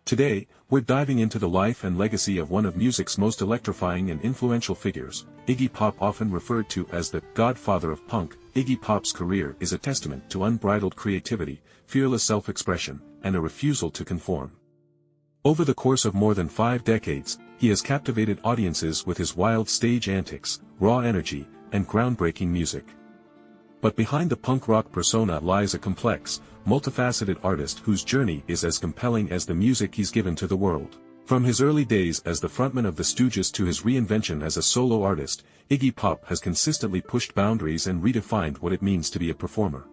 Today, we're diving into the life and legacy of one of music's most electrifying and influential figures, Iggy Pop, often referred to as the Godfather of Punk. Iggy Pop's career is a testament to unbridled creativity, fearless self-expression, and a refusal to conform. Over the course of more than 5 decades, he has captivated audiences with his wild stage antics, raw energy, and groundbreaking music. But behind the punk rock persona lies a complex, multifaceted artist whose journey is as compelling as the music he's given to the world. From his early days as the frontman of TheStooges to his reinvention as a solo artist, Iggy Pop has consistently pushed boundaries and redefined what it means to be a performer.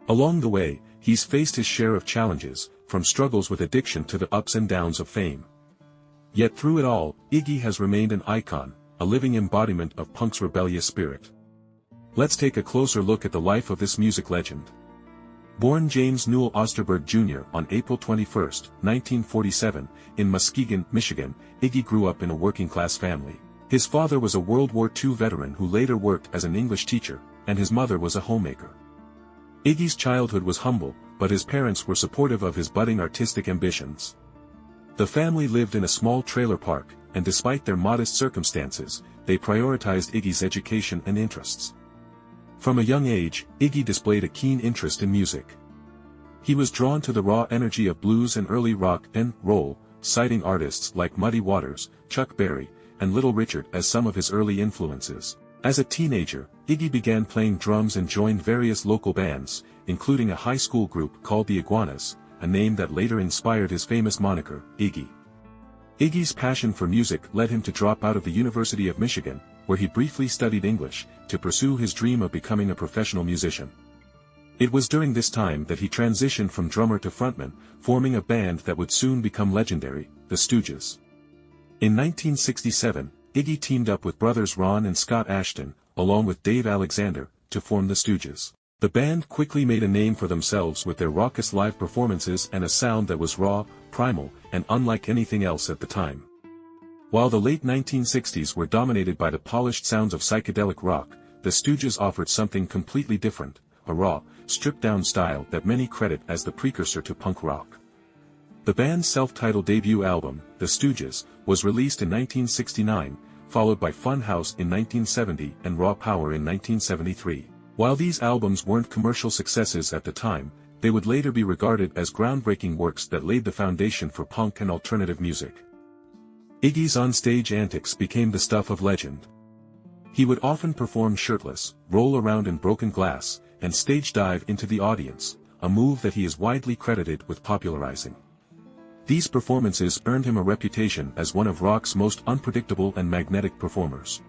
Along the way, he's faced his share of challenges, from struggles with addiction to the ups and downs of fame. Yet through it all, Iggy has remained an icon, a living embodiment of punk's rebellious spirit. Let's take a closer look at the life of this music legend. Born James Newell Osterberg Jr. on April 21, 1947, in Muskegon, Michigan, Iggy grew up in a working-class family. His father was a World War II veteran who later worked as an English teacher, and his mother was a homemaker. Iggy's childhood was humble, but his parents were supportive of his budding artistic ambitions. The family lived in a small trailer park, and despite their modest circumstances, they prioritized Iggy's education and interests. From a young age, Iggy displayed a keen interest in music. He was drawn to the raw energy of blues and early rock and roll, citing artists like Muddy Waters, Chuck Berry, and Little Richard as some of his early influences. As a teenager, Iggy began playing drums and joined various local bands, including a high school group called the Iguanas, a name that later inspired his famous moniker, Iggy. Iggy's passion for music led him to drop out of the University of Michigan, where he briefly studied English, to pursue his dream of becoming a professional musician. It was during this time that he transitioned from drummer to frontman, forming a band that would soon become legendary, TheStooges. In 1967, Iggy teamed up with brothers Ron and Scott Ashton, along with Dave Alexander, to form TheStooges. The band quickly made a name for themselves with their raucous live performances and a sound that was raw, primal, and unlike anything else at the time. While the late 1960s were dominated by the polished sounds of psychedelic rock, the Stooges offered something completely different, a raw, stripped-down style that many credit as the precursor to punk rock. The band's self-titled debut album, The Stooges, was released in 1969, followed by Funhouse in 1970 and Raw Power in 1973. While these albums weren't commercial successes at the time, they would later be regarded as groundbreaking works that laid the foundation for punk and alternative music. Iggy's on-stage antics became the stuff of legend. He would often perform shirtless, roll around in broken glass, and stage dive into the audience, a move that he is widely credited with popularizing. These performances earned him a reputation as one of rock's most unpredictable and magnetic performers.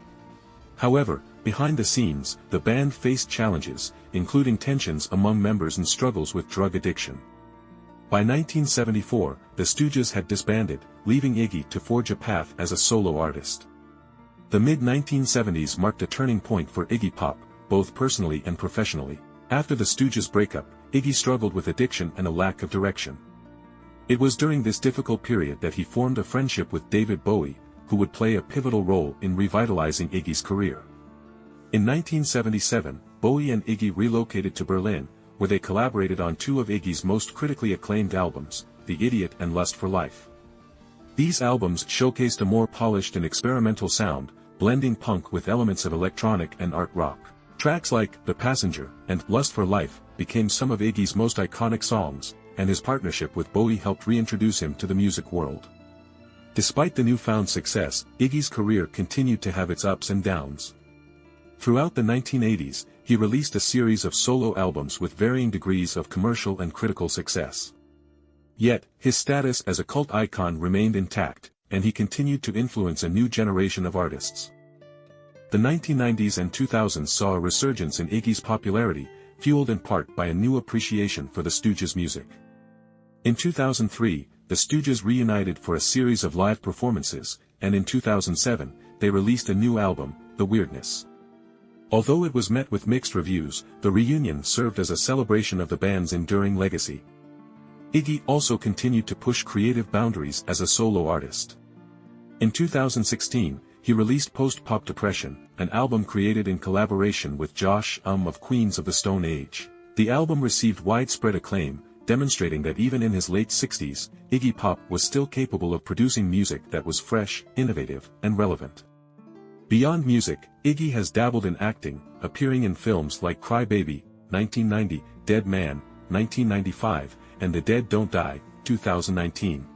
However, behind the scenes, the band faced challenges, including tensions among members and struggles with drug addiction. By 1974, the Stooges had disbanded, leaving Iggy to forge a path as a solo artist. The mid-1970s marked a turning point for Iggy Pop, both personally and professionally. After the Stooges breakup, Iggy struggled with addiction and a lack of direction. It was during this difficult period that he formed a friendship with David Bowie, who would play a pivotal role in revitalizing Iggy's career. In 1977, Bowie and Iggy relocated to Berlin, where they collaborated on 2 of Iggy's most critically acclaimed albums, The Idiot and Lust for Life. These albums showcased a more polished and experimental sound, blending punk with elements of electronic and art rock. Tracks like The Passenger and Lust for Life became some of Iggy's most iconic songs, and his partnership with Bowie helped reintroduce him to the music world. Despite the newfound success, Iggy's career continued to have its ups and downs. Throughout the 1980s, he released a series of solo albums with varying degrees of commercial and critical success. Yet, his status as a cult icon remained intact, and he continued to influence a new generation of artists. The 1990s and 2000s saw a resurgence in Iggy's popularity, fueled in part by a new appreciation for the Stooges' music. In 2003, the Stooges reunited for a series of live performances, and in 2007, they released a new album, The Weirdness. Although it was met with mixed reviews, the reunion served as a celebration of the band's enduring legacy. Iggy also continued to push creative boundaries as a solo artist. In 2016, he released Post-Pop Depression, an album created in collaboration with Josh of Queens of the Stone Age. The album received widespread acclaim, demonstrating that even in his late 60s, Iggy Pop was still capable of producing music that was fresh, innovative, and relevant. Beyond music, Iggy has dabbled in acting, appearing in films like Cry Baby, 1990, Dead Man, 1995, and The Dead Don't Die, 2019.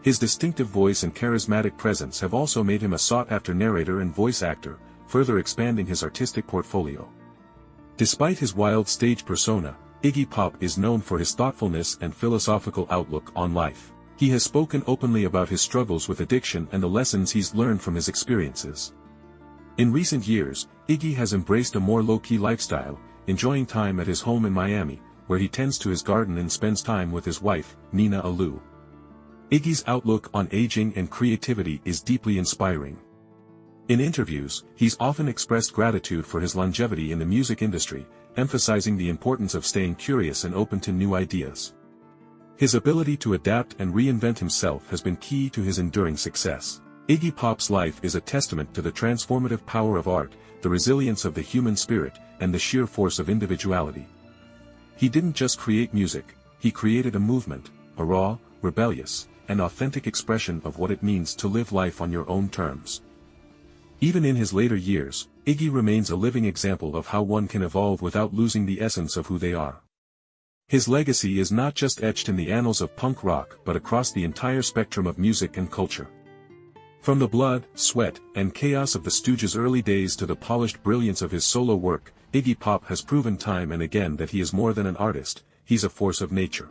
His distinctive voice and charismatic presence have also made him a sought-after narrator and voice actor, further expanding his artistic portfolio. Despite his wild stage persona, Iggy Pop is known for his thoughtfulness and philosophical outlook on life. He has spoken openly about his struggles with addiction and the lessons he's learned from his experiences. In recent years, Iggy has embraced a more low-key lifestyle, enjoying time at his home in Miami, where he tends to his garden and spends time with his wife, Nina Alou. Iggy's outlook on aging and creativity is deeply inspiring. In interviews, he's often expressed gratitude for his longevity in the music industry, emphasizing the importance of staying curious and open to new ideas. His ability to adapt and reinvent himself has been key to his enduring success. Iggy Pop's life is a testament to the transformative power of art, the resilience of the human spirit, and the sheer force of individuality. He didn't just create music, he created a movement, a raw, rebellious, and authentic expression of what it means to live life on your own terms. Even in his later years, Iggy remains a living example of how one can evolve without losing the essence of who they are. His legacy is not just etched in the annals of punk rock but across the entire spectrum of music and culture. From the blood, sweat, and chaos of the Stooges' early days to the polished brilliance of his solo work, Iggy Pop has proven time and again that he is more than an artist, he's a force of nature.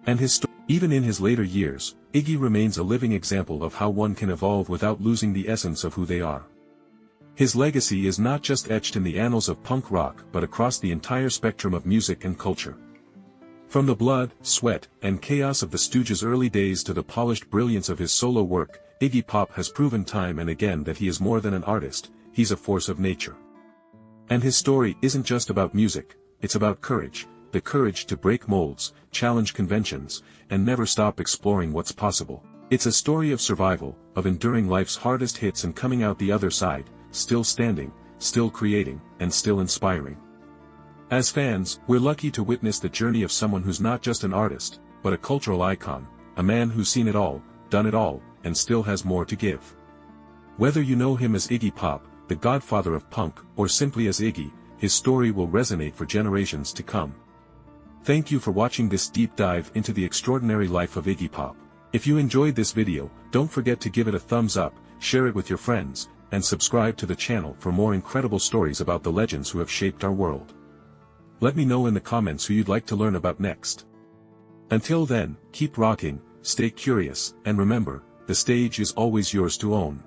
And even in his later years, Iggy remains a living example of how one can evolve without losing the essence of who they are. His legacy is not just etched in the annals of punk rock but across the entire spectrum of music and culture. From the blood, sweat, and chaos of the Stooges' early days to the polished brilliance of his solo work, Iggy Pop has proven time and again that he is more than an artist, he's a force of nature. And his story isn't just about music, it's about courage, the courage to break molds, challenge conventions, and never stop exploring what's possible. It's a story of survival, of enduring life's hardest hits and coming out the other side, still standing, still creating, and still inspiring. As fans, we're lucky to witness the journey of someone who's not just an artist, but a cultural icon, a man who's seen it all, done it all, and still has more to give. Whether you know him as Iggy Pop, the Godfather of Punk, or simply as Iggy, his story will resonate for generations to come. Thank you for watching this deep dive into the extraordinary life of Iggy Pop. If you enjoyed this video, don't forget to give it a thumbs up, share it with your friends, and subscribe to the channel for more incredible stories about the legends who have shaped our world. Let me know in the comments who you'd like to learn about next. Until then, keep rocking, stay curious, and remember, the stage is always yours to own.